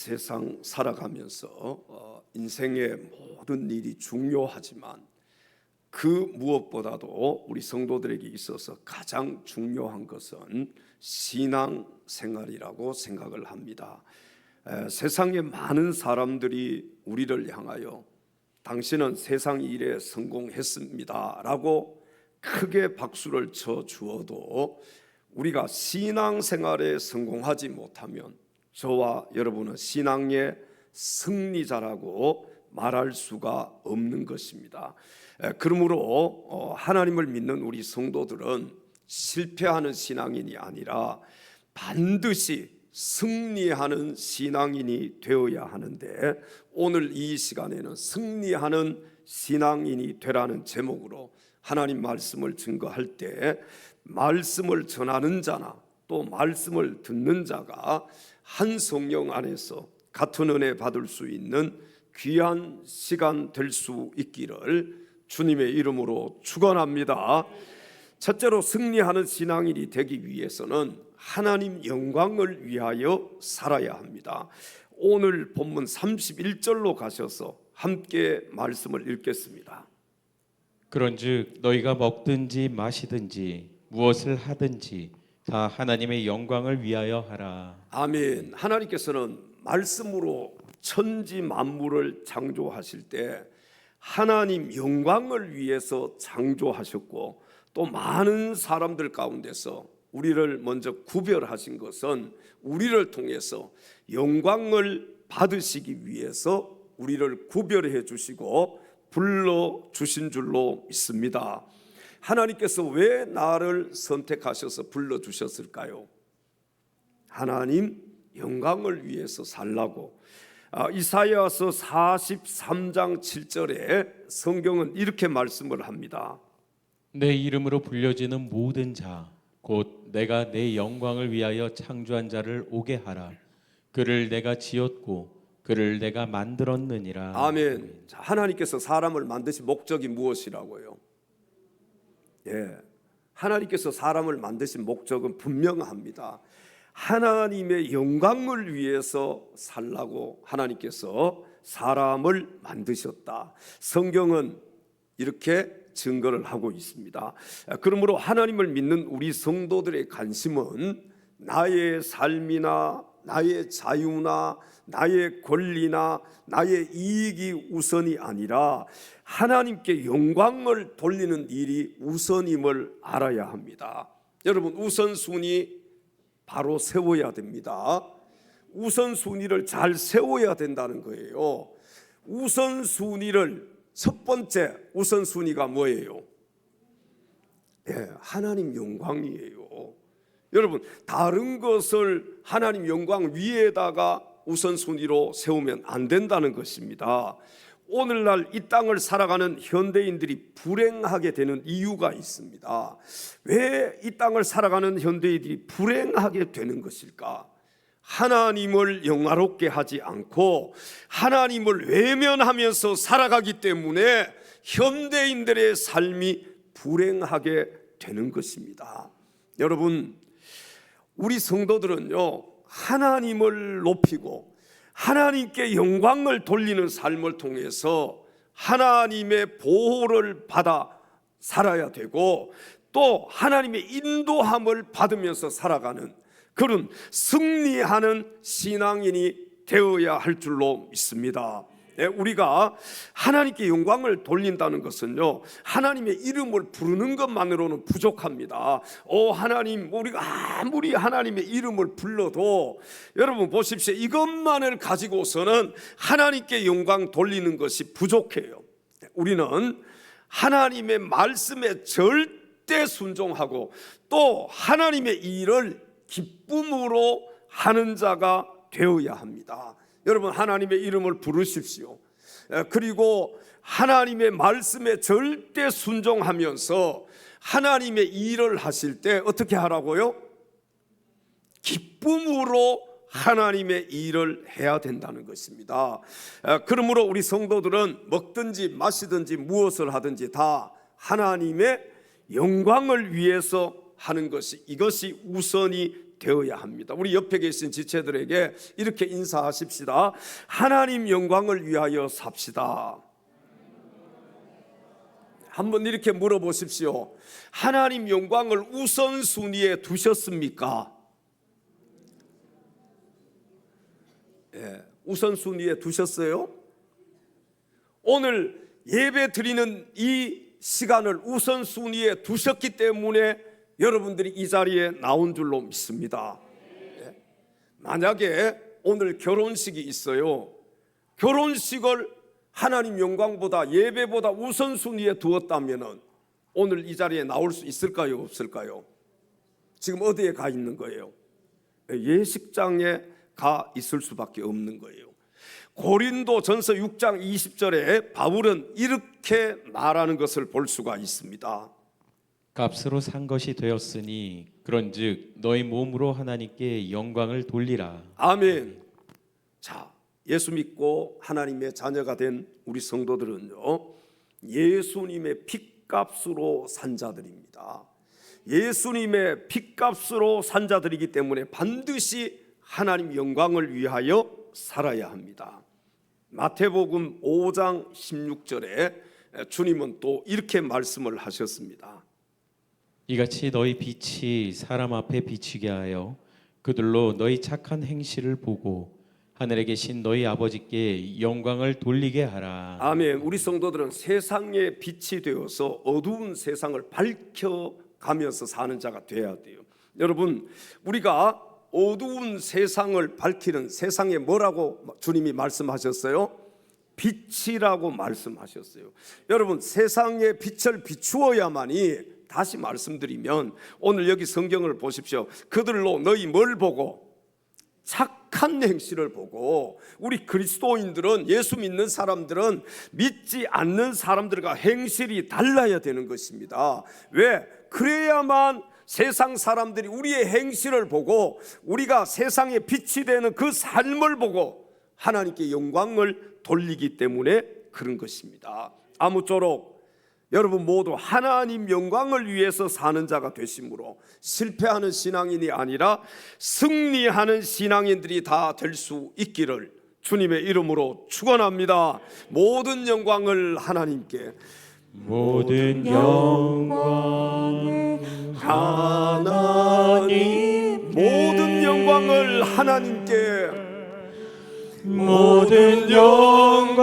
세상 살아가면서 인생의 모든 일이 중요하지만 그 무엇보다도 우리 성도들에게 있어서 가장 중요한 것은 신앙생활이라고 생각을 합니다. 세상의 많은 사람들이 우리를 향하여 당신은 세상 일에 성공했습니다 라고 크게 박수를 쳐 주어도 우리가 신앙생활에 성공하지 못하면 저와 여러분은 신앙의 승리자라고 말할 수가 없는 것입니다. 그러므로 하나님을 믿는 우리 성도들은 실패하는 신앙인이 아니라 반드시 승리하는 신앙인이 되어야 하는데, 오늘 이 시간에는 승리하는 신앙인이 되라는 제목으로 하나님 말씀을 증거할 때 말씀을 전하는 자나 또 말씀을 듣는 자가 한 성령 안에서 같은 은혜 받을 수 있는 귀한 시간 될 수 있기를 주님의 이름으로 축원합니다. 첫째로 승리하는 신앙인이 되기 위해서는 하나님 영광을 위하여 살아야 합니다. 오늘 본문 31절로 가셔서 함께 말씀을 읽겠습니다. 그런즉 너희가 먹든지 마시든지 무엇을 하든지 다 하나님의 영광을 위하여 하라. 아멘. 하나님께서는 말씀으로 천지 만물을 창조하실 때 하나님 영광을 위해서 창조하셨고, 또 많은 사람들 가운데서 우리를 먼저 구별하신 것은 우리를 통해서 영광을 받으시기 위해서 우리를 구별해 주시고 불러주신 줄로 믿습니다. 하나님께서 왜 나를 선택하셔서 불러주셨을까요? 하나님 영광을 위해서 살라고. 이사야서 43장 7절에 성경은 이렇게 말씀을 합니다. 내 이름으로 불려지는 모든 자 곧 내가 내 영광을 위하여 창조한 자를 오게 하라. 그를 내가 지었고 그를 내가 만들었느니라. 아멘. 자, 하나님께서 사람을 만드신 목적이 무엇이라고요? 하나님께서 사람을 만드신 목적은 분명합니다. 하나님의 영광을 위해서 살라고 하나님께서 사람을 만드셨다. 성경은 이렇게 증거를 하고 있습니다. 그러므로 하나님을 믿는 우리 성도들의 관심은 나의 삶이나 나의 자유나 나의 권리나 나의 이익이 우선이 아니라 하나님께 영광을 돌리는 일이 우선임을 알아야 합니다. 여러분, 우선순위 바로 세워야 됩니다. 우선순위를 잘 세워야 된다는 거예요. 우선순위를 첫 번째 우선순위가 뭐예요? 하나님 영광이에요. 여러분, 다른 것을 하나님 영광 위에다가 우선순위로 세우면 안 된다는 것입니다. 오늘날 이 땅을 살아가는 현대인들이 불행하게 되는 이유가 있습니다. 왜 이 땅을 살아가는 현대인들이 불행하게 되는 것일까? 하나님을 영화롭게 하지 않고 하나님을 외면하면서 살아가기 때문에 현대인들의 삶이 불행하게 되는 것입니다. 여러분, 우리 성도들은요, 하나님을 높이고 하나님께 영광을 돌리는 삶을 통해서 하나님의 보호를 받아 살아야 되고, 또 하나님의 인도함을 받으면서 살아가는 그런 승리하는 신앙인이 되어야 할 줄로 믿습니다. 우리가 하나님께 영광을 돌린다는 것은요, 하나님의 이름을 부르는 것만으로는 부족합니다. 하나님, 우리가 아무리 하나님의 이름을 불러도 여러분 보십시오, 이것만을 가지고서는 하나님께 영광 돌리는 것이 부족해요. 우리는 하나님의 말씀에 절대 순종하고 또 하나님의 일을 기쁨으로 하는 자가 되어야 합니다. 여러분, 하나님의 이름을 부르십시오. 그리고 하나님의 말씀에 절대 순종하면서 하나님의 일을 하실 때 어떻게 하라고요? 기쁨으로 하나님의 일을 해야 된다는 것입니다. 그러므로 우리 성도들은 먹든지 마시든지 무엇을 하든지 다 하나님의 영광을 위해서 하는 것이, 이것이 우선이 되어야 합니다. 우리 옆에 계신 지체들에게 이렇게 인사하십시다. 하나님 영광을 위하여 삽시다. 한번 이렇게 물어보십시오. 하나님 영광을 우선순위에 두셨습니까? 우선순위에 두셨어요? 오늘 예배 드리는 이 시간을 우선순위에 두셨기 때문에 여러분들이 이 자리에 나온 줄로 믿습니다. 만약에 오늘 결혼식이 있어요. 결혼식을 하나님 영광보다 예배보다 우선순위에 두었다면 오늘 이 자리에 나올 수 있을까요? 없을까요? 지금 어디에 가 있는 거예요? 예식장에 가 있을 수밖에 없는 거예요. 고린도전서 6장 20절에 바울은 이렇게 말하는 것을 볼 수가 있습니다. 값으로 산 것이 되었으니 그런즉 너희 몸으로 하나님께 영광을 돌리라. 아멘. 자, 예수 믿고 하나님의 자녀가 된 우리 성도들은요, 예수님의 핏값으로 산 자들입니다. 예수님의 핏값으로 산 자들이기 때문에 반드시 하나님 영광을 위하여 살아야 합니다. 마태복음 5장 16절에 주님은 또 이렇게 말씀을 하셨습니다. 이같이 너희 빛이 사람 앞에 비치게 하여 그들로 너희 착한 행실을 보고 하늘에 계신 너희 아버지께 영광을 돌리게 하라. 아멘. 우리 성도들은 세상의 빛이 되어서 어두운 세상을 밝혀가면서 사는 자가 돼야 돼요. 여러분, 우리가 어두운 세상을 밝히는 세상에 뭐라고 주님이 말씀하셨어요? 빛이라고 말씀하셨어요. 여러분, 세상의 빛을 비추어야만이, 다시 말씀드리면 오늘 여기 성경을 보십시오. 그들로 너희 뭘 보고? 착한 행실을 보고. 우리 그리스도인들은, 예수 믿는 사람들은 믿지 않는 사람들과 행실이 달라야 되는 것입니다. 왜? 그래야만 세상 사람들이 우리의 행실을 보고 우리가 세상에 빛이 되는 그 삶을 보고 하나님께 영광을 돌리기 때문에 그런 것입니다. 아무쪼록 여러분 모두 하나님 영광을 위해서 사는 자가 되심으로 실패하는 신앙인이 아니라 승리하는 신앙인들이 다 될 수 있기를 주님의 이름으로 축원합니다. 모든 영광을 하나님께, 모든 영광을 하나님, 모든 영광을 하나님께, 모든 영광을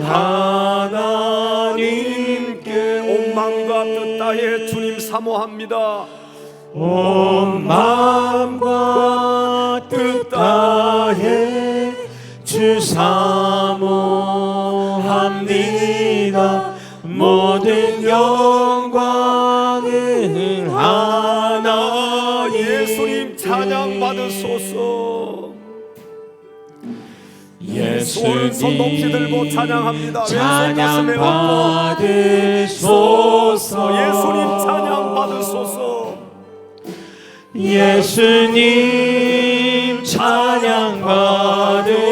하나님께. 온 마음과 뜻 다해 주님 사모합니다. 온 마음과 뜻 다해 주 사모합니다. 모든 영광을 하나. 예수님 찬양 받으소서. 오른손 높이 들고 찬양합니다. 찬양 받으소서. 예수님 찬양 받으소서. 예수님 찬양 받으소서.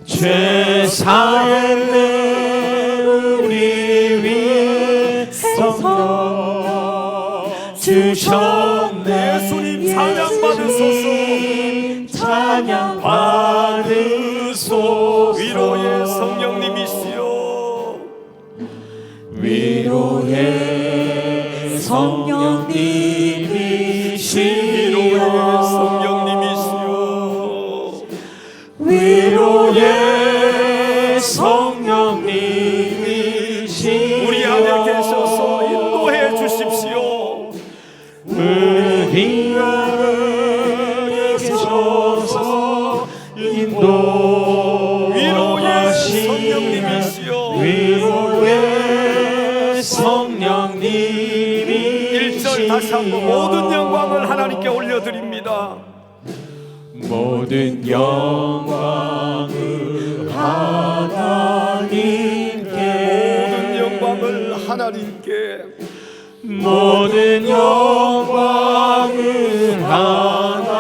죄 사했네 우리 위해 성령 주셨네. 예수님 찬양 받으소서. 찬양 받으소서. 위로의 성령님이시여, 위로의 성령님이시여, 위로의 성령님이시여, 위로의 성령님이시여. 우리 안에 계셔서 인도해 주십시오. 우리 안에 계셔서 인도하시네. 위로의 성령님이시여. 1절 다시 한번 모든 영광을 하나님께 올려드립니다. 모든 영광을 하나님께, 모든 영광을 하나님께, 모든 영광을 하나님께.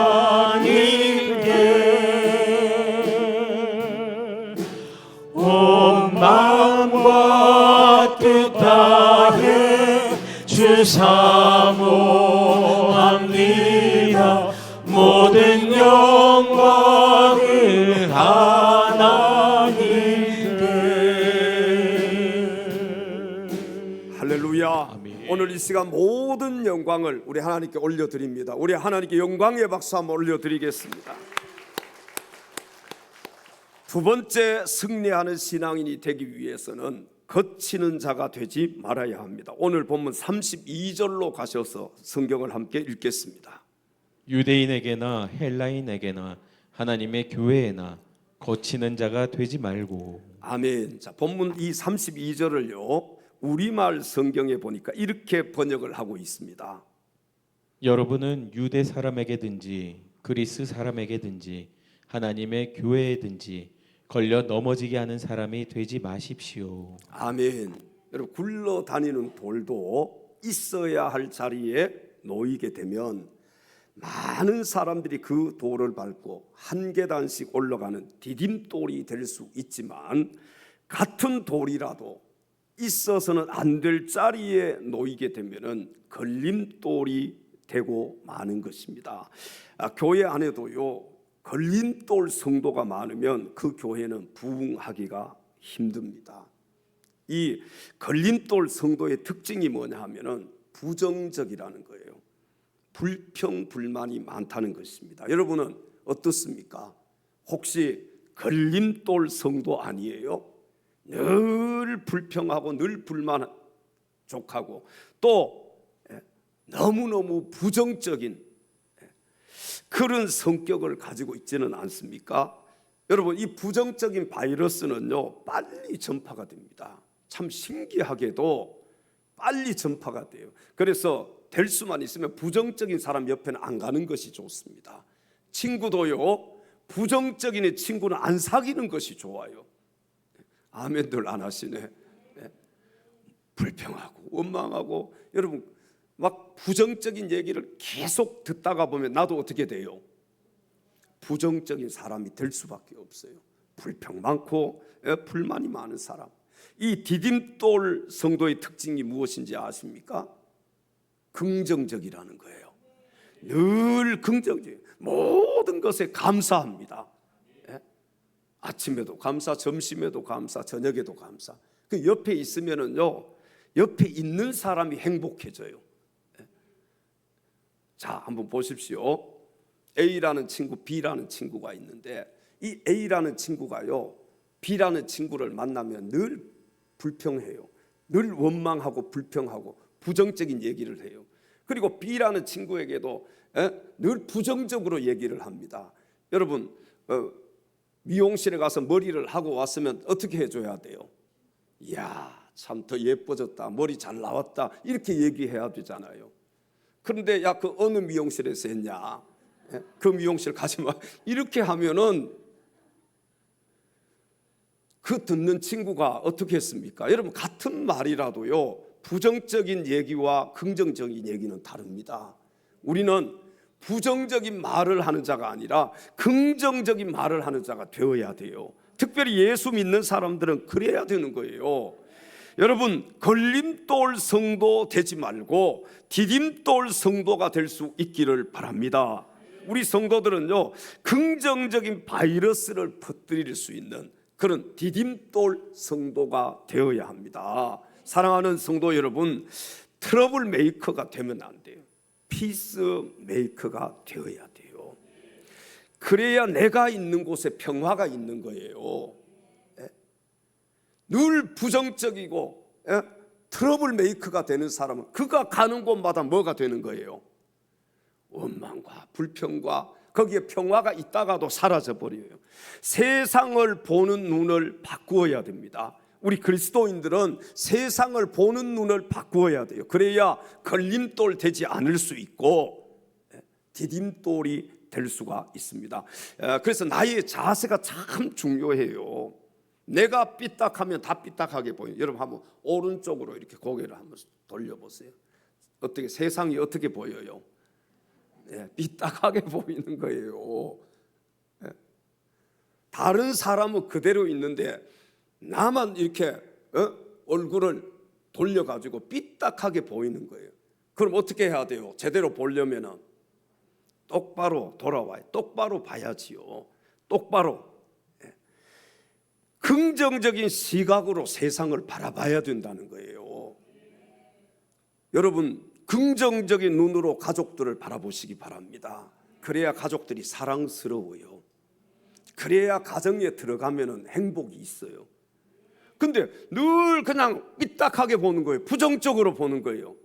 온 마음과 뜻 다해 주를 사모합니다. 모든 영광을 하나님께. 할렐루야. 아멘. 오늘 이 시간 모든 영광을 우리 하나님께 올려드립니다. 우리 하나님께 영광의 박수 한번 올려드리겠습니다. 두 번째, 승리하는 신앙인이 되기 위해서는 거치는 자가 되지 말아야 합니다. 오늘 본문 32절로 가셔서 성경을 함께 읽겠습니다. 유대인에게나 헬라인에게나 하나님의 교회에나 거치는 자가 되지 말고. 아멘. 자, 본문 이 32절을요 우리말 성경에 보니까 이렇게 번역을 하고 있습니다. 여러분은 유대 사람에게든지 그리스 사람에게든지 하나님의 교회에든지 걸려 넘어지게 하는 사람이 되지 마십시오. 아멘. 여러분, 굴러다니는 돌도 있어야 할 자리에 놓이게 되면 많은 사람들이 그 돌을 밟고 한 계단씩 올라가는 디딤돌이 될 수 있지만, 같은 돌이라도 있어서는 안 될 자리에 놓이게 되면은 걸림돌이 되고 마는 것입니다. 교회 안에도요 걸림돌 성도가 많으면 그 교회는 부흥하기가 힘듭니다. 이 걸림돌 성도의 특징이 뭐냐 하면은 부정적이라는 거예요. 불평불만이 많다는 것입니다. 여러분은 어떻습니까? 혹시 걸림돌 성도 아니에요? 늘 불평하고 늘 불만족하고 또 너무너무 부정적인 그런 성격을 가지고 있지는 않습니까? 여러분, 이 부정적인 바이러스는요 빨리 전파가 됩니다. 참 신기하게도 빨리 전파가 돼요. 그래서 될 수만 있으면 부정적인 사람 옆에는 안 가는 것이 좋습니다. 친구도요 부정적인 친구는 안 사귀는 것이 좋아요. 아멘들 안 하시네. 불평하고 원망하고, 여러분 막 부정적인 얘기를 계속 듣다가 보면 나도 어떻게 돼요? 부정적인 사람이 될 수밖에 없어요. 불평 많고 불만이 많은 사람. 이 디딤돌 성도의 특징이 무엇인지 아십니까? 긍정적이라는 거예요. 늘 긍정적, 모든 것에 감사합니다. 아침에도 감사, 점심에도 감사, 저녁에도 감사. 그 옆에 있으면은요 옆에 있는 사람이 행복해져요. 자, 한번 보십시오. A라는 친구, B라는 친구가 있는데 이 A라는 친구가요 B라는 친구를 만나면 늘 불평해요. 늘 원망하고 불평하고 부정적인 얘기를 해요. 그리고 B라는 친구에게도 늘 부정적으로 얘기를 합니다. 여러분, 미용실에 가서 머리를 하고 왔으면 어떻게 해줘야 돼요? 이야, 참 더 예뻐졌다, 머리 잘 나왔다, 이렇게 얘기해야 되잖아요. 그런데 야, 그 어느 미용실에서 했냐? 그 미용실 가지 마. 이렇게 하면은 그 듣는 친구가 어떻게 했습니까? 여러분, 같은 말이라도요 부정적인 얘기와 긍정적인 얘기는 다릅니다. 우리는 부정적인 말을 하는 자가 아니라 긍정적인 말을 하는 자가 되어야 돼요. 특별히 예수 믿는 사람들은 그래야 되는 거예요. 여러분, 걸림돌 성도 되지 말고 디딤돌 성도가 될 수 있기를 바랍니다. 우리 성도들은요 긍정적인 바이러스를 퍼뜨릴 수 있는 그런 디딤돌 성도가 되어야 합니다. 사랑하는 성도 여러분, 트러블 메이커가 되면 안 돼요. 피스 메이커가 되어야 돼요. 그래야 내가 있는 곳에 평화가 있는 거예요. 늘 부정적이고 트러블 메이커가 되는 사람은 그가 가는 곳마다 뭐가 되는 거예요? 원망과 불평과 거기에 평화가 있다가도 사라져 버려요. 세상을 보는 눈을 바꾸어야 됩니다. 우리 그리스도인들은 세상을 보는 눈을 바꾸어야 돼요. 그래야 걸림돌 되지 않을 수 있고 디딤돌이 될 수가 있습니다. 그래서 나의 자세가 참 중요해요. 내가 삐딱하면 다 삐딱하게 보여요. 여러분 한번 오른쪽으로 이렇게 고개를 한번 돌려보세요. 어떻게 세상이 어떻게 보여요? 삐딱하게 보이는 거예요. 다른 사람은 그대로 있는데 나만 이렇게 얼굴을 돌려가지고 삐딱하게 보이는 거예요. 그럼 어떻게 해야 돼요? 제대로 보려면은 똑바로 돌아와요. 똑바로 봐야지요. 똑바로. 예. 긍정적인 시각으로 세상을 바라봐야 된다는 거예요. 여러분, 긍정적인 눈으로 가족들을 바라보시기 바랍니다. 그래야 가족들이 사랑스러워요. 그래야 가정에 들어가면 행복이 있어요. 근데 늘 그냥 삐딱하게 보는 거예요. 부정적으로 보는 거예요.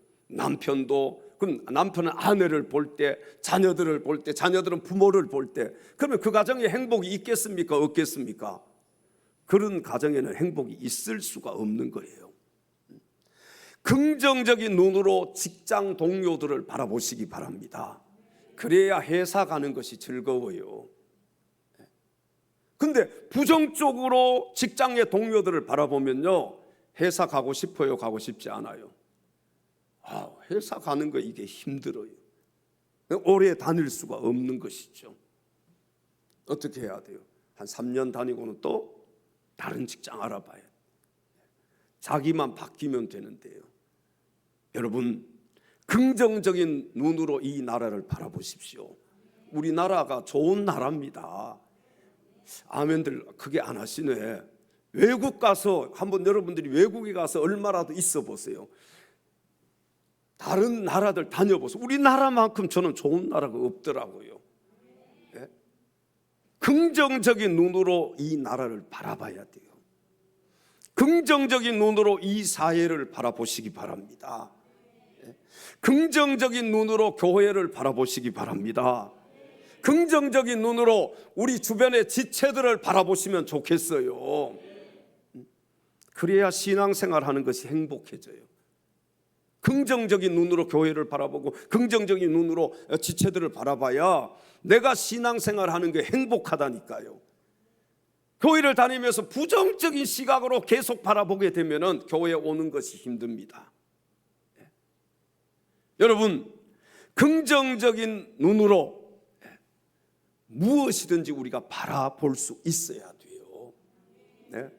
그럼 남편은 아내를 볼 때, 자녀들을 볼 때, 자녀들은 부모를 볼 때, 그러면 그 가정에 행복이 있겠습니까? 없겠습니까? 그런 가정에는 행복이 있을 수가 없는 거예요. 긍정적인 눈으로 직장 동료들을 바라보시기 바랍니다. 그래야 회사 가는 것이 즐거워요. 근데 부정적으로 직장의 동료들을 바라보면요, 회사 가고 싶어요? 가고 싶지 않아요? 회사 가는 거 이게 힘들어요. 오래 다닐 수가 없는 것이죠. 어떻게 해야 돼요? 한 3년 다니고는 또 다른 직장 알아봐요. 자기만 바뀌면 되는데요. 여러분, 긍정적인 눈으로 이 나라를 바라보십시오. 우리나라가 좋은 나라입니다. 아멘들 크게 안 하시네. 외국 가서 한번 여러분들이 외국에 가서 얼마라도 있어 보세요. 다른 나라들 다녀보세요. 우리나라만큼 저는 좋은 나라가 없더라고요. 예? 긍정적인 눈으로 이 나라를 바라봐야 돼요. 긍정적인 눈으로 이 사회를 바라보시기 바랍니다. 예? 긍정적인 눈으로 교회를 바라보시기 바랍니다. 긍정적인 눈으로 우리 주변의 지체들을 바라보시면 좋겠어요. 그래야 신앙생활하는 것이 행복해져요. 긍정적인 눈으로 교회를 바라보고 긍정적인 눈으로 지체들을 바라봐야 내가 신앙생활하는 게 행복하다니까요. 교회를 다니면서 부정적인 시각으로 계속 바라보게 되면 교회에 오는 것이 힘듭니다. 여러분, 긍정적인 눈으로 무엇이든지 우리가 바라볼 수 있어야 돼요. 네?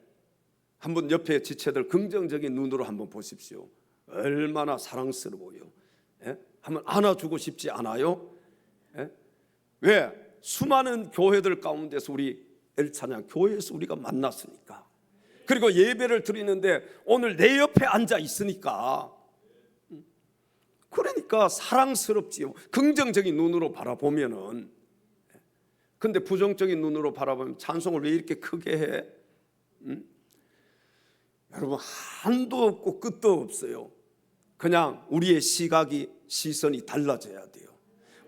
한번 옆에 지체들 긍정적인 눈으로 한번 보십시오. 얼마나 사랑스러워요. 예? 한번 안아주고 싶지 않아요? 예? 왜? 수많은 교회들 가운데서 우리 엘찬양 교회에서 우리가 만났으니까, 그리고 예배를 드리는데 오늘 내 옆에 앉아 있으니까, 그러니까 사랑스럽지요. 긍정적인 눈으로 바라보면은. 근데 부정적인 눈으로 바라보면 찬송을 왜 이렇게 크게 해? 여러분, 한도 없고 끝도 없어요. 그냥 우리의 시선이 달라져야 돼요.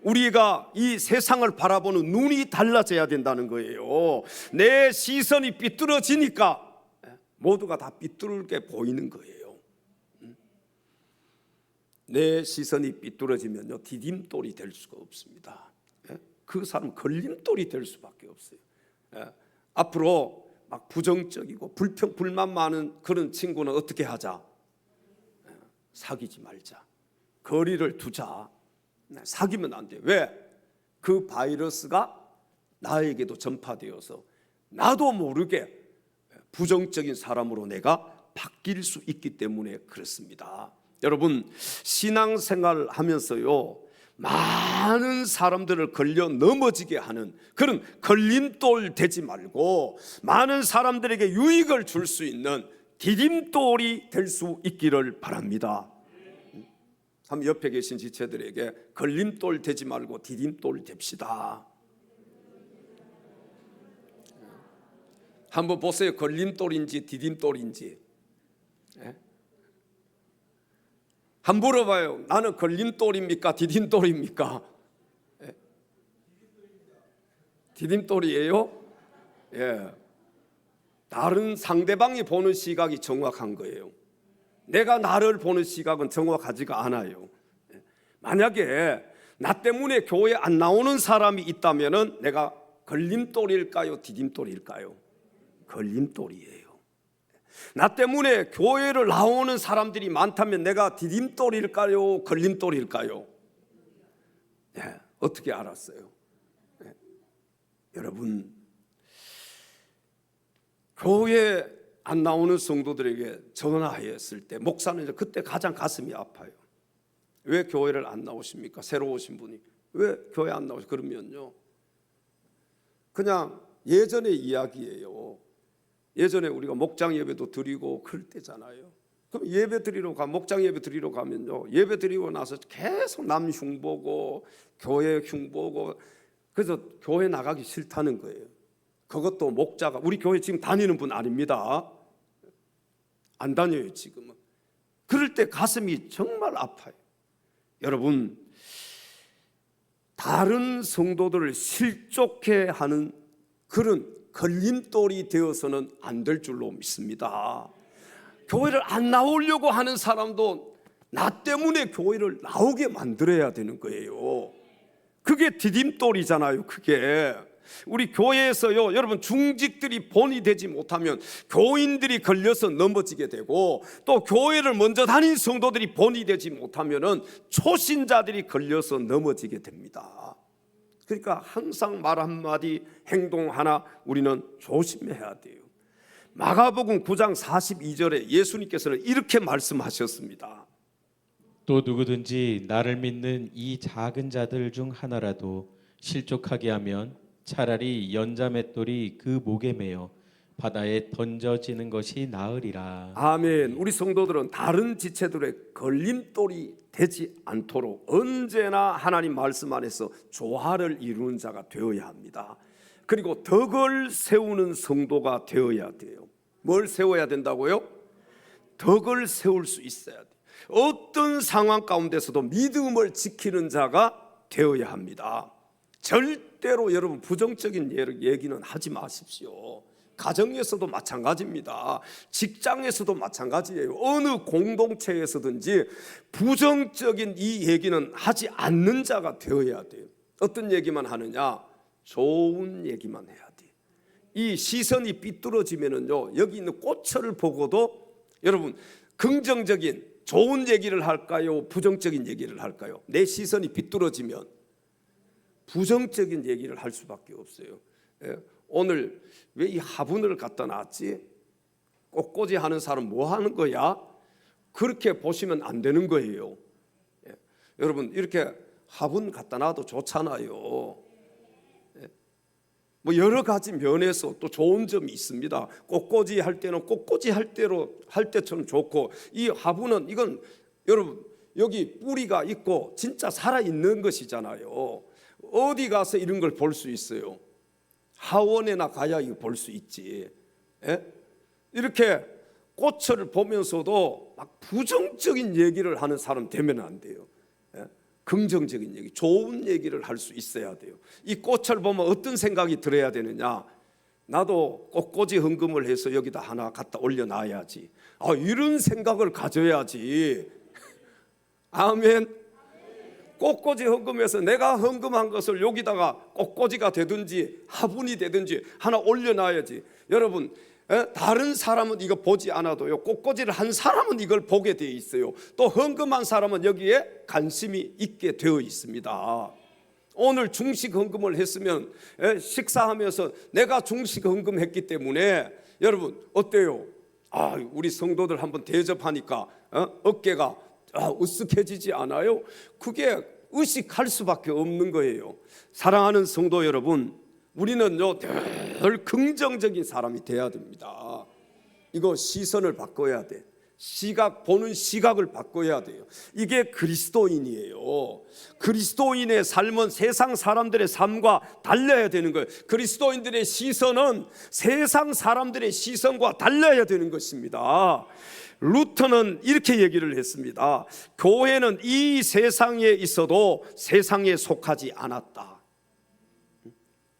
우리가 이 세상을 바라보는 눈이 달라져야 된다는 거예요. 내 시선이 삐뚤어지니까 모두가 다 삐뚤게 보이는 거예요. 내 시선이 삐뚤어지면요, 디딤돌이 될 수가 없습니다. 그 사람 걸림돌이 될 수밖에 없어요. 앞으로 막 부정적이고 불만 많은 그런 친구는 어떻게 하자? 사귀지 말자. 거리를 두자. 사귀면 안 돼. 왜? 그 바이러스가 나에게도 전파되어서 나도 모르게 부정적인 사람으로 내가 바뀔 수 있기 때문에 그렇습니다. 여러분, 신앙생활 하면서요, 많은 사람들을 걸려 넘어지게 하는 그런 걸림돌 되지 말고 많은 사람들에게 유익을 줄 수 있는 디딤돌이 될 수 있기를 바랍니다. 한번 옆에 계신 지체들에게 걸림돌 되지 말고 디딤돌 됩시다. 한번 보세요. 걸림돌인지 디딤돌인지. 한번 물어봐요. 나는 걸림돌입니까? 디딤돌입니까? 디딤돌이에요? 예. 다른 상대방이 보는 시각이 정확한 거예요. 내가 나를 보는 시각은 정확하지가 않아요. 만약에 나 때문에 교회 안 나오는 사람이 있다면 내가 걸림돌일까요? 디딤돌일까요? 걸림돌이에요. 나 때문에 교회를 나오는 사람들이 많다면 내가 디딤돌일까요? 걸림돌일까요? 네, 어떻게 알았어요? 네. 여러분, 교회 안 나오는 성도들에게 전화했을 때 목사는 그때 가장 가슴이 아파요. 왜 교회를 안 나오십니까? 새로 오신 분이 왜 교회 안 나오시? 그러면요, 그냥 예전의 이야기예요. 예전에 우리가 목장 예배도 드리고 그럴 때잖아요. 그럼 예배 드리러 목장 예배 드리러 가면요, 예배 드리고 나서 계속 남 흉보고 교회 흉보고, 그래서 교회 나가기 싫다는 거예요. 그것도 목자가, 우리 교회 지금 다니는 분 아닙니다. 안 다녀요 지금은. 그럴 때 가슴이 정말 아파요. 여러분, 다른 성도들을 실족해 하는 그런 걸림돌이 되어서는 안 될 줄로 믿습니다. 교회를 안 나오려고 하는 사람도 나 때문에 교회를 나오게 만들어야 되는 거예요. 그게 디딤돌이잖아요. 그게 우리 교회에서요, 여러분, 중직들이 본이 되지 못하면 교인들이 걸려서 넘어지게 되고, 또 교회를 먼저 다닌 성도들이 본이 되지 못하면 초신자들이 걸려서 넘어지게 됩니다. 그러니까 항상 말 한마디, 행동 하나 우리는 조심해야 돼요. 마가복음 9장 42절에 예수님께서는 이렇게 말씀하셨습니다. 또 누구든지 나를 믿는 이 작은 자들 중 하나라도 실족하게 하면 차라리 연자맷돌이 그 목에 매어 바다에 던져지는 것이 나으리라. 아멘. 우리 성도들은 다른 지체들의 걸림돌이 되지 않도록 언제나 하나님 말씀 안에서 조화를 이루는 자가 되어야 합니다. 그리고 덕을 세우는 성도가 되어야 돼요. 뭘 세워야 된다고요? 덕을 세울 수 있어야 돼요. 어떤 상황 가운데서도 믿음을 지키는 자가 되어야 합니다. 절대로 여러분 부정적인 얘기는 하지 마십시오. 가정에서도 마찬가지입니다. 직장에서도 마찬가지예요. 어느 공동체에서든지 부정적인 이 얘기는 하지 않는 자가 되어야 돼요. 어떤 얘기만 하느냐? 좋은 얘기만 해야 돼. 이 시선이 삐뚤어지면은요, 여기 있는 꽃을 보고도 여러분 긍정적인 좋은 얘기를 할까요? 부정적인 얘기를 할까요? 내 시선이 삐뚤어지면 부정적인 얘기를 할 수밖에 없어요. 예? 오늘 왜 이 화분을 갖다 놨지? 꽃꽂이 하는 사람 뭐 하는 거야? 그렇게 보시면 안 되는 거예요. 예? 여러분, 이렇게 화분 갖다 놔도 좋잖아요. 예? 뭐 여러 가지 면에서 또 좋은 점이 있습니다. 꽃꽂이 할 때는 꽃꽂이 할 때처럼 좋고, 이 화분은 이건 여러분 여기 뿌리가 있고 진짜 살아 있는 것이잖아요. 어디 가서 이런 걸 볼 수 있어요? 하원에나 가야 이거 볼 수 있지. 예? 이렇게 꽃을 보면서도 막 부정적인 얘기를 하는 사람 되면 안 돼요. 예? 긍정적인 얘기, 좋은 얘기를 할 수 있어야 돼요. 이 꽃을 보면 어떤 생각이 들어야 되느냐? 나도 꽃꽂이 헌금을 해서 여기다 하나 갖다 올려놔야지. 이런 생각을 가져야지. 아멘. 꽃꽂이 헌금해서 내가 헌금한 것을 여기다가 꽃꽂이가 되든지 화분이 되든지 하나 올려놔야지. 여러분, 다른 사람은 이거 보지 않아도요, 꽃꽂이를 한 사람은 이걸 보게 되어 있어요. 또 헌금한 사람은 여기에 관심이 있게 되어 있습니다. 오늘 중식 헌금을 했으면 식사하면서 내가 중식 헌금했기 때문에 여러분 어때요? 우리 성도들 한번 대접하니까 어깨가 으쓱해지지 않아요? 그게 의식할 수밖에 없는 거예요. 사랑하는 성도 여러분, 우리는요 늘 긍정적인 사람이 돼야 됩니다. 이거 시선을 바꿔야 돼. 보는 시각을 바꿔야 돼요. 이게 그리스도인이에요. 그리스도인의 삶은 세상 사람들의 삶과 달라야 되는 거예요. 그리스도인들의 시선은 세상 사람들의 시선과 달라야 되는 것입니다. 루터는 이렇게 얘기를 했습니다. 교회는 이 세상에 있어도 세상에 속하지 않았다.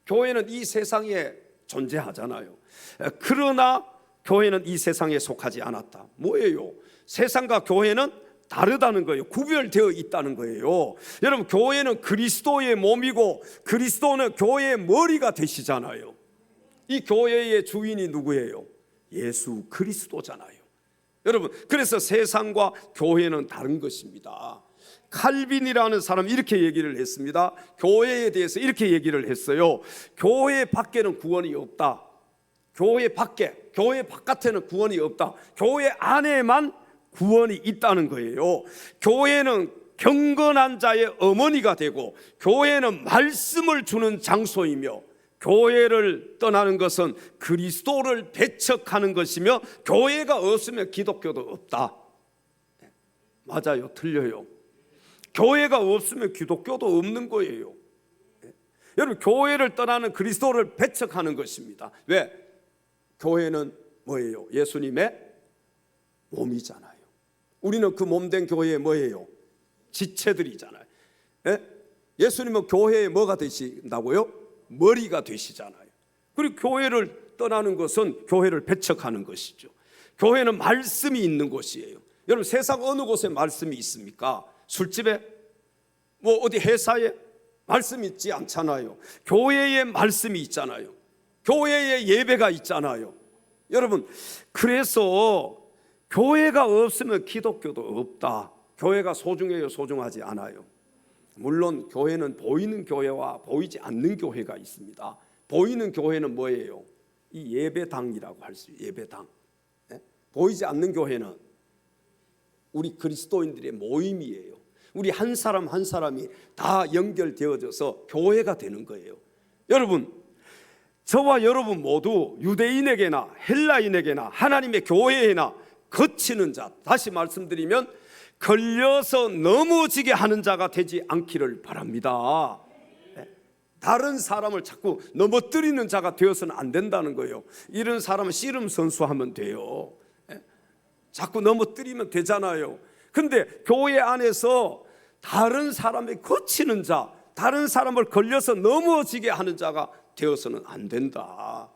교회는 이 세상에 존재하잖아요. 그러나 교회는 이 세상에 속하지 않았다. 뭐예요? 세상과 교회는 다르다는 거예요. 구별되어 있다는 거예요. 여러분, 교회는 그리스도의 몸이고 그리스도는 교회의 머리가 되시잖아요. 이 교회의 주인이 누구예요? 예수 그리스도잖아요. 여러분, 그래서 세상과 교회는 다른 것입니다. 칼빈이라는 사람이 이렇게 얘기를 했습니다. 교회에 대해서 이렇게 얘기를 했어요. 교회 밖에는 구원이 없다. 교회 바깥에는 구원이 없다. 교회 안에만 구원이 있다는 거예요. 교회는 경건한 자의 어머니가 되고, 교회는 말씀을 주는 장소이며, 교회를 떠나는 것은 그리스도를 배척하는 것이며, 교회가 없으면 기독교도 없다. 맞아요? 틀려요? 교회가 없으면 기독교도 없는 거예요. 여러분, 교회를 떠나는 그리스도를 배척하는 것입니다. 왜? 교회는 뭐예요? 예수님의 몸이잖아요. 우리는 그 몸된 교회의 뭐예요? 지체들이잖아요. 예수님은 교회의 뭐가 되신다고요? 머리가 되시잖아요. 그리고 교회를 떠나는 것은 교회를 배척하는 것이죠. 교회는 말씀이 있는 곳이에요. 여러분, 세상 어느 곳에 말씀이 있습니까? 술집에? 뭐 어디 회사에? 말씀이 있지 않잖아요. 교회에 말씀이 있잖아요. 교회에 예배가 있잖아요. 여러분, 그래서 교회가 없으면 기독교도 없다. 교회가 소중해요, 소중하지 않아요? 물론 교회는 보이는 교회와 보이지 않는 교회가 있습니다. 보이는 교회는 뭐예요? 이 예배당이라고 할 수 있어요. 예배당. 보이지 않는 교회는 우리 그리스도인들의 모임이에요. 우리 한 사람 한 사람이 다 연결되어져서 교회가 되는 거예요. 여러분, 저와 여러분 모두 유대인에게나 헬라인에게나 하나님의 교회에나 거치는 자, 다시 말씀드리면 걸려서 넘어지게 하는 자가 되지 않기를 바랍니다. 다른 사람을 자꾸 넘어뜨리는 자가 되어서는 안 된다는 거예요. 이런 사람은 씨름 선수하면 돼요. 자꾸 넘어뜨리면 되잖아요. 근데 교회 안에서 다른 사람의 거치는 자, 다른 사람을 걸려서 넘어지게 하는 자가 되어서는 안 된다.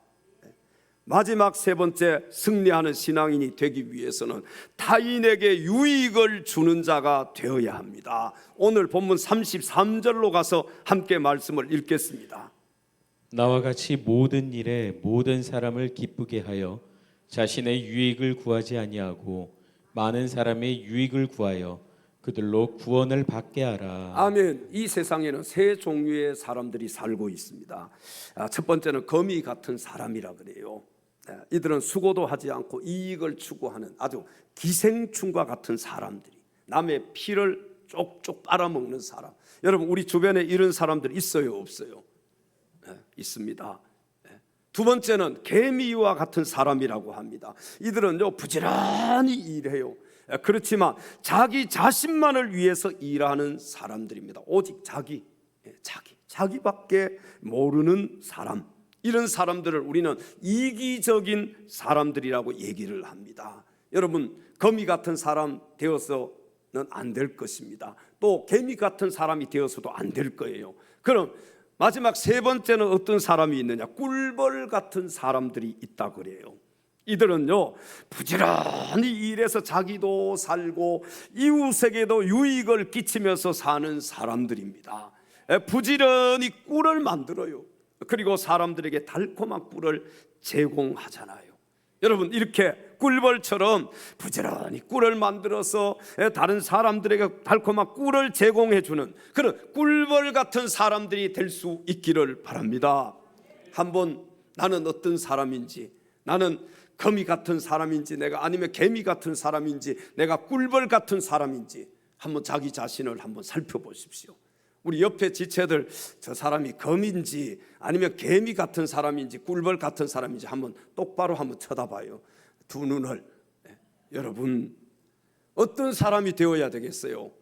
마지막 세 번째, 승리하는 신앙인이 되기 위해서는 타인에게 유익을 주는 자가 되어야 합니다. 오늘 본문 33절로 가서 함께 말씀을 읽겠습니다. 나와 같이 모든 일에 모든 사람을 기쁘게 하여 자신의 유익을 구하지 아니하고 많은 사람의 유익을 구하여 그들로 구원을 받게 하라. 아멘. 이 세상에는 세 종류의 사람들이 살고 있습니다. 첫 번째는 거미 같은 사람이라 그래요. 이들은 수고도 하지 않고 이익을 추구하는 아주 기생충과 같은 사람들이, 남의 피를 쪽쪽 빨아먹는 사람. 여러분, 우리 주변에 이런 사람들 있어요, 없어요? 있습니다. 두 번째는 개미와 같은 사람이라고 합니다. 이들은요, 부지런히 일해요. 그렇지만 자기 자신만을 위해서 일하는 사람들입니다. 오직 자기밖에 모르는 사람. 이런 사람들을 우리는 이기적인 사람들이라고 얘기를 합니다. 여러분, 거미 같은 사람 되어서는 안 될 것입니다. 또 개미 같은 사람이 되어서도 안 될 거예요. 그럼 마지막 세 번째는 어떤 사람이 있느냐? 꿀벌 같은 사람들이 있다 그래요. 이들은요, 부지런히 일해서 자기도 살고 이웃에게도 유익을 끼치면서 사는 사람들입니다. 부지런히 꿀을 만들어요. 그리고 사람들에게 달콤한 꿀을 제공하잖아요. 여러분, 이렇게 꿀벌처럼 부지런히 꿀을 만들어서 다른 사람들에게 달콤한 꿀을 제공해주는 그런 꿀벌 같은 사람들이 될 수 있기를 바랍니다. 한번 나는 어떤 사람인지, 나는 거미 같은 사람인지, 내가 아니면 개미 같은 사람인지, 내가 꿀벌 같은 사람인지 한번 자기 자신을 한번 살펴보십시오. 우리 옆에 지체들, 저 사람이 거미인지 아니면 개미 같은 사람인지 꿀벌 같은 사람인지 한번 똑바로 한번 쳐다봐요. 두 눈을. 여러분, 어떤 사람이 되어야 되겠어요?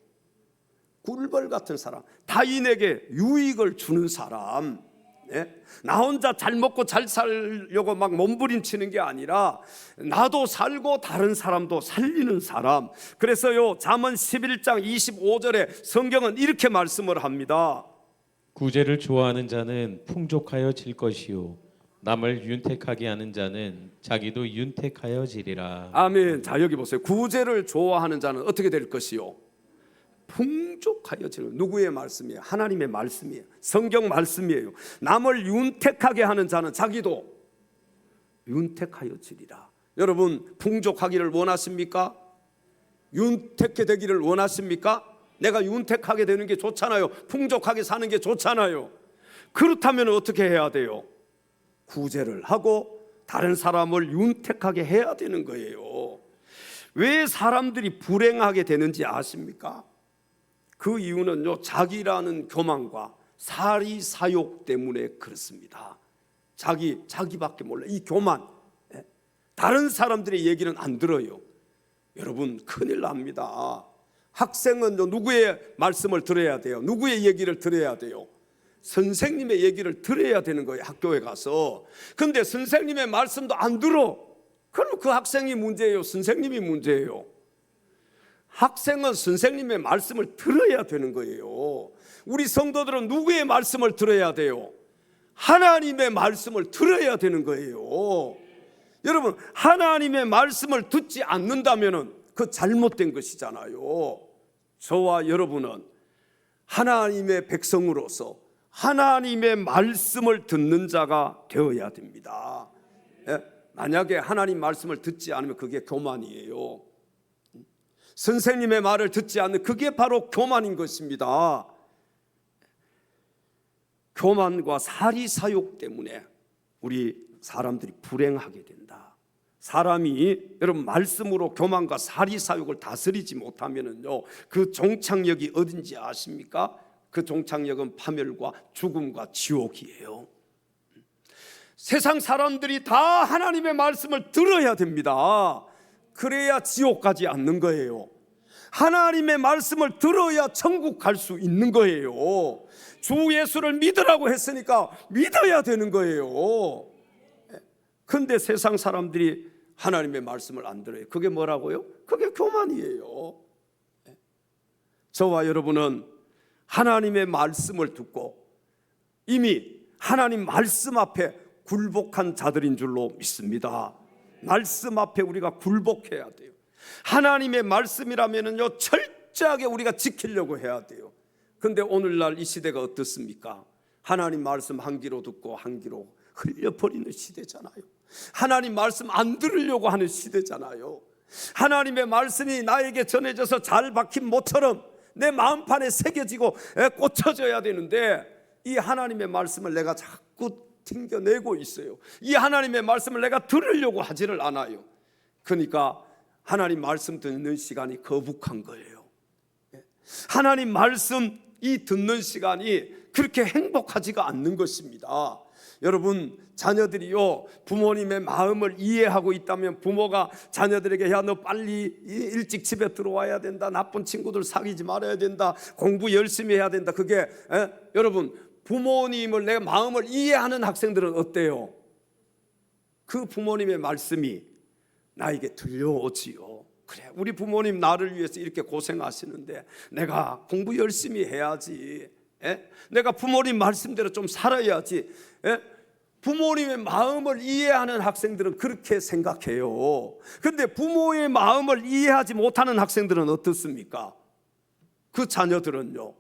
꿀벌 같은 사람, 타인에게 유익을 주는 사람. 나 혼자 잘 먹고 잘 살려고 막 몸부림치는 게 아니라 나도 살고 다른 사람도 살리는 사람. 그래서요, 잠언 11장 25절에 성경은 이렇게 말씀을 합니다. 구제를 좋아하는 자는 풍족하여질 것이요 남을 윤택하게 하는 자는 자기도 윤택하여지리라. 아멘. 자, 여기 보세요. 구제를 좋아하는 자는 어떻게 될 것이요? 풍족하여지는. 누구의 말씀이에요? 하나님의 말씀이에요. 성경 말씀이에요. 남을 윤택하게 하는 자는 자기도 윤택하여지리라. 여러분, 풍족하기를 원하십니까? 윤택해 되기를 원하십니까? 내가 윤택하게 되는 게 좋잖아요. 풍족하게 사는 게 좋잖아요. 그렇다면 어떻게 해야 돼요? 구제를 하고 다른 사람을 윤택하게 해야 되는 거예요. 왜 사람들이 불행하게 되는지 아십니까? 그 이유는요, 자기라는 교만과 사리사욕 때문에 그렇습니다. 자기밖에 몰라. 이 교만, 다른 사람들의 얘기는 안 들어요. 여러분, 큰일 납니다. 학생은 누구의 말씀을 들어야 돼요? 누구의 얘기를 들어야 돼요? 선생님의 얘기를 들어야 되는 거예요, 학교에 가서. 근데 선생님의 말씀도 안 들어. 그럼 그 학생이 문제예요? 선생님이 문제예요? 학생은 선생님의 말씀을 들어야 되는 거예요. 우리 성도들은 누구의 말씀을 들어야 돼요? 하나님의 말씀을 들어야 되는 거예요. 여러분, 하나님의 말씀을 듣지 않는다면 그 잘못된 것이잖아요. 저와 여러분은 하나님의 백성으로서 하나님의 말씀을 듣는 자가 되어야 됩니다. 만약에 하나님 말씀을 듣지 않으면 그게 교만이에요. 선생님의 말을 듣지 않는 그게 바로 교만인 것입니다. 교만과 사리사욕 때문에 우리 사람들이 불행하게 된다. 사람이 여러분 말씀으로 교만과 사리사욕을 다스리지 못하면은요, 그 종착역이 어딘지 아십니까? 그 종착역은 파멸과 죽음과 지옥이에요. 세상 사람들이 다 하나님의 말씀을 들어야 됩니다. 그래야 지옥 가지 않는 거예요. 하나님의 말씀을 들어야 천국 갈 수 있는 거예요. 주 예수를 믿으라고 했으니까 믿어야 되는 거예요. 근데 세상 사람들이 하나님의 말씀을 안 들어요. 그게 뭐라고요? 그게 교만이에요. 저와 여러분은 하나님의 말씀을 듣고 이미 하나님 말씀 앞에 굴복한 자들인 줄로 믿습니다. 말씀 앞에 우리가 굴복해야 돼요. 하나님의 말씀이라면요, 철저하게 우리가 지키려고 해야 돼요. 근데 오늘날 이 시대가 어떻습니까? 하나님 말씀 한 귀로 듣고 한 귀로 흘려버리는 시대잖아요. 하나님 말씀 안 들으려고 하는 시대잖아요. 하나님의 말씀이 나에게 전해져서 잘 박힌 모처럼 내 마음판에 새겨지고 꽂혀져야 되는데, 이 하나님의 말씀을 내가 자꾸 튕겨내고 있어요. 이 하나님의 말씀을 내가 들으려고 하지를 않아요. 그러니까 하나님 말씀 듣는 시간이 거북한 거예요. 하나님 말씀 이 듣는 시간이 그렇게 행복하지가 않는 것입니다. 여러분, 자녀들이요, 부모님의 마음을 이해하고 있다면 부모가 자녀들에게 야, 너 빨리 일찍 집에 들어와야 된다, 나쁜 친구들 사귀지 말아야 된다, 공부 열심히 해야 된다. 그게 여러분, 부모님을 내 마음을 이해하는 학생들은 어때요? 그 부모님의 말씀이 나에게 들려오지요. 그래, 우리 부모님 나를 위해서 이렇게 고생하시는데 내가 공부 열심히 해야지, 내가 부모님 말씀대로 좀 살아야지. 부모님의 마음을 이해하는 학생들은 그렇게 생각해요. 근데 부모의 마음을 이해하지 못하는 학생들은 어떻습니까? 그 자녀들은요,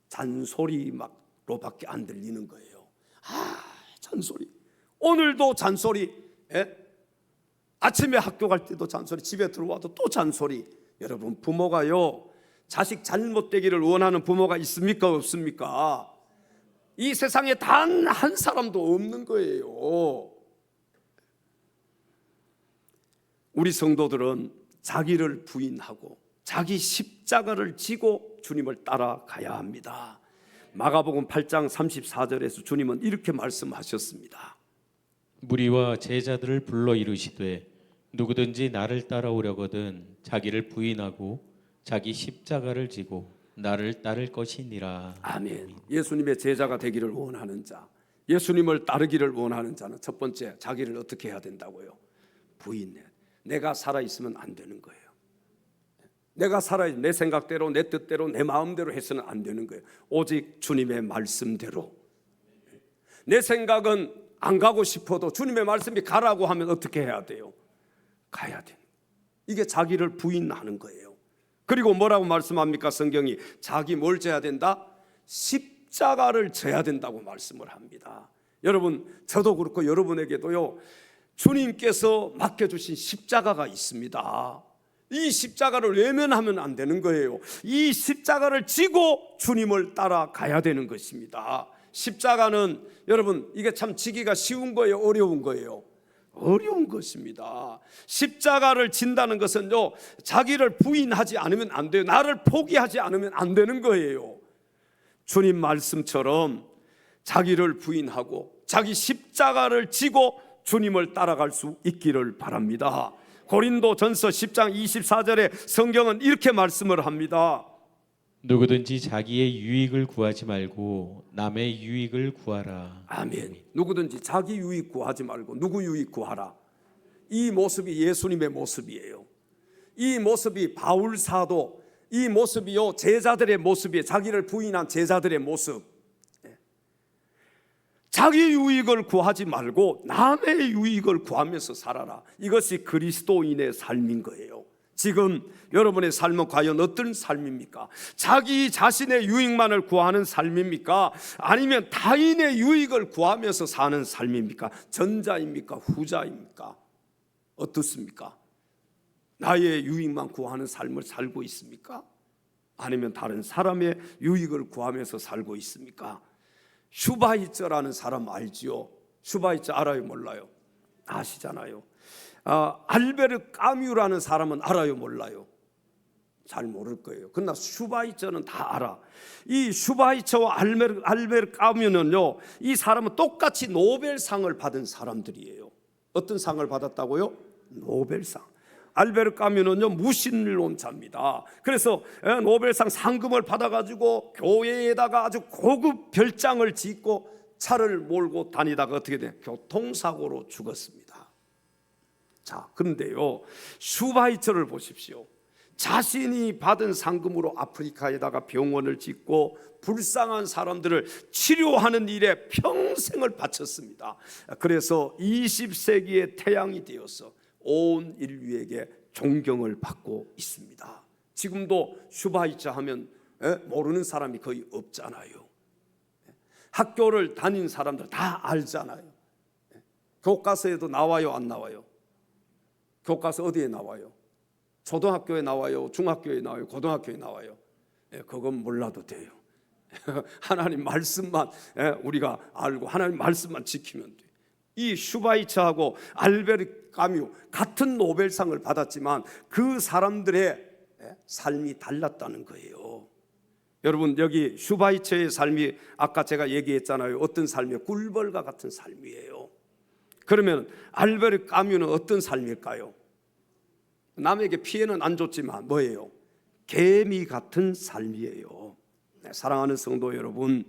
잔소리로밖에 안 들리는 거예요. 잔소리. 오늘도 잔소리. 아침에 학교 갈 때도 잔소리, 집에 들어와도 또 잔소리. 여러분, 부모가요, 자식 잘못되기를 원하는 부모가 있습니까? 없습니까? 이 세상에 단 한 사람도 없는 거예요. 우리 성도들은 자기를 부인하고 자기 십자가를 지고 주님을 따라가야 합니다. 마가복음 8장 34절에서 주님은 이렇게 말씀하셨습니다. 무리와 제자들을 불러 이르시되 누구든지 나를 따라오려거든 자기를 부인하고 자기 십자가를 지고 나를 따를 것이니라. 아멘. 예수님의 제자가 되기를 원하는 자, 예수님을 따르기를 원하는 자는 첫 번째, 자기를 어떻게 해야 된다고요? 부인해. 내가 살아있으면 안 되는 거예요. 내가 살아있으면 내 생각대로, 내 뜻대로, 내 마음대로 해서는 안 되는 거예요. 오직 주님의 말씀대로. 내 생각은 안 가고 싶어도 주님의 말씀이 가라고 하면 어떻게 해야 돼요? 가야 돼요. 이게 자기를 부인하는 거예요. 그리고 뭐라고 말씀합니까? 성경이 자기 뭘 져야 된다? 십자가를 져야 된다고 말씀을 합니다. 여러분, 저도 그렇고 여러분에게도요, 주님께서 맡겨주신 십자가가 있습니다. 이 십자가를 외면하면 안 되는 거예요. 이 십자가를 지고 주님을 따라가야 되는 것입니다. 십자가는 여러분, 이게 참 지기가 쉬운 거예요? 어려운 거예요? 어려운 것입니다. 십자가를 진다는 것은요, 자기를 부인하지 않으면 안 돼요. 나를 포기하지 않으면 안 되는 거예요. 주님 말씀처럼 자기를 부인하고 자기 십자가를 지고 주님을 따라갈 수 있기를 바랍니다. 고린도전서 10장 24절에 성경은 이렇게 말씀을 합니다. 누구든지 자기의 유익을 구하지 말고 남의 유익을 구하라. 아멘. 누구든지 자기 유익 구하지 말고 누구 유익 구하라. 이 모습이 예수님의 모습이에요. 이 모습이 바울 사도, 이 모습이요 제자들의 모습이에요. 자기를 부인한 제자들의 모습. 자기 유익을 구하지 말고 남의 유익을 구하면서 살아라. 이것이 그리스도인의 삶인 거예요. 지금 여러분의 삶은 과연 어떤 삶입니까? 자기 자신의 유익만을 구하는 삶입니까? 아니면 타인의 유익을 구하면서 사는 삶입니까? 전자입니까? 후자입니까? 어떻습니까? 나의 유익만 구하는 삶을 살고 있습니까? 아니면 다른 사람의 유익을 구하면서 살고 있습니까? 슈바이처라는 사람 알지요? 슈바이처 알아요? 몰라요? 아시잖아요. 알베르 까뮤라는 사람은 알아요? 몰라요? 잘 모를 거예요. 그러나 슈바이처는 다 알아. 이 슈바이처와 알베르 까뮤는요, 이 사람은 똑같이 노벨상을 받은 사람들이에요. 어떤 상을 받았다고요? 노벨상. 알베르 까뮤는요 무신론자입니다. 그래서 노벨상 상금을 받아가지고 교회에다가 아주 고급 별장을 짓고 차를 몰고 다니다가 어떻게 돼? 교통사고로 죽었습니다. 자, 그런데요 슈바이처를 보십시오. 자신이 받은 상금으로 아프리카에다가 병원을 짓고 불쌍한 사람들을 치료하는 일에 평생을 바쳤습니다. 그래서 20세기의 태양이 되어서 온 인류에게 존경을 받고 있습니다. 지금도 슈바이처 하면 모르는 사람이 거의 없잖아요. 학교를 다닌 사람들 다 알잖아요. 교과서에도 나와요, 안 나와요? 교과서 어디에 나와요? 초등학교에 나와요, 중학교에 나와요, 고등학교에 나와요. 그건 몰라도 돼요. 하나님 말씀만 우리가 알고 하나님 말씀만 지키면 돼요. 이 슈바이처하고 알베르 까뮤 같은 노벨상을 받았지만 그 사람들의 삶이 달랐다는 거예요. 여러분, 여기 슈바이처의 삶이 아까 제가 얘기했잖아요. 어떤 삶이에요? 꿀벌과 같은 삶이에요. 그러면 알베르 까뮤는 어떤 삶일까요? 남에게 피해는 안 줬지만 뭐예요? 개미 같은 삶이에요. 사랑하는 성도 여러분,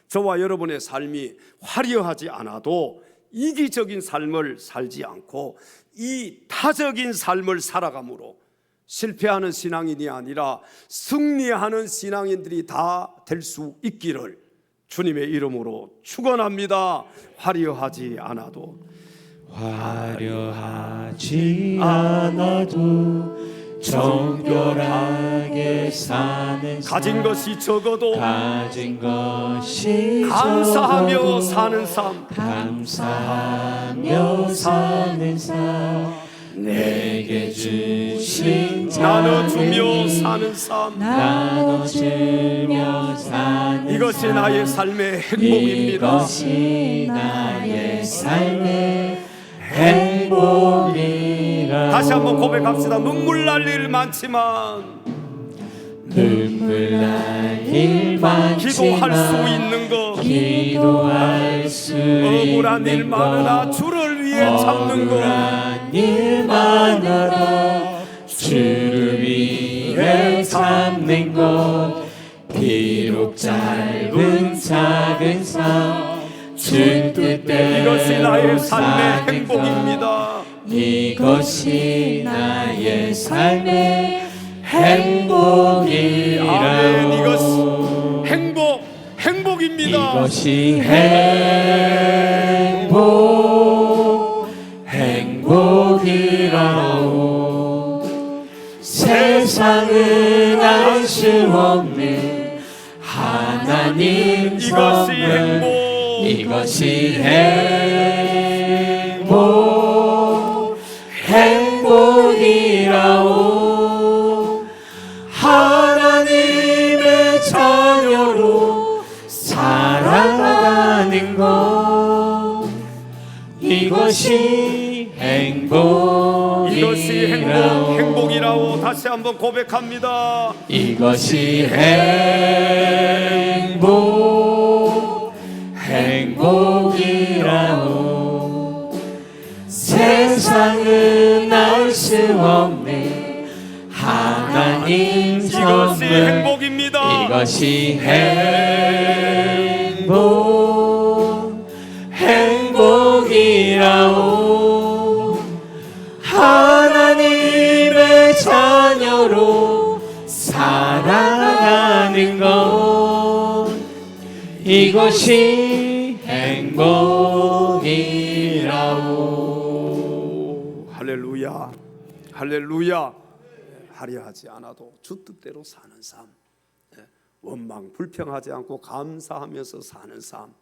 저와 여러분의 삶이 화려하지 않아도 이기적인 삶을 살지 않고 이 타적인 삶을 살아감으로 실패하는 신앙인이 아니라 승리하는 신앙인들이 다 될 수 있기를 주님의 이름으로 축원합니다. 화려하지 않아도 정결하게 사는 삶, 가진 것이 적어도 감사하며 사는 삶, 내게 주신 나눠주며 사는 삶, 이것이 나의 삶의 행복입니다. 이것이 나의 삶의 행복이라. 다시 한번 고백합시다. 눈물 날 일 많지만 기도할 수 있는 것, 억울한 일 많으나 주를 위해 참는 것, 주를 위해 참는 것, 비록 짧은 작은 삶 주 뜻대로 이것이 나의 삶의 행복입니다. 이것이 나의 삶의 행복이라. 아멘. 이것이 행복입니다. 이것이 행복이라오. 세상은 알 수 없는 하나님 이것이 행복. 이것이 행복이라오. 하나님의 자녀로 살아가는 것, 이것이 이것이 행복이라고 다시 한번 고백합니다. 이것이 행복이라오. 세상은 알 수 없는 하나님 이것이 선물. 행복입니다. 이것이 행복이라오. 하나님의 자녀로 살아가는 것, 이것이 행복이라오. 할렐루야, 할렐루야. 하려 하지 않아도 주 뜻대로 사는 삶, 원망 불평하지 않고 감사하면서 사는 삶,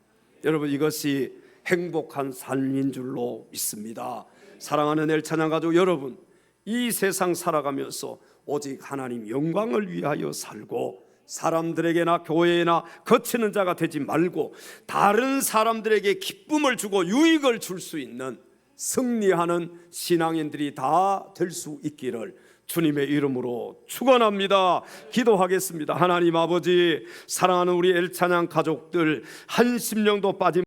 여러분 이것이 행복한 삶인 줄로 믿습니다. 사랑하는 엘찬양 가족 여러분, 이 세상 살아가면서 오직 하나님 영광을 위하여 살고 사람들에게나 교회나 거치는 자가 되지 말고 다른 사람들에게 기쁨을 주고 유익을 줄 수 있는 승리하는 신앙인들이 다 될 수 있기를 주님의 이름으로 축원합니다. 기도하겠습니다. 하나님 아버지, 사랑하는 우리 엘찬양 가족들 한 심령도 빠짐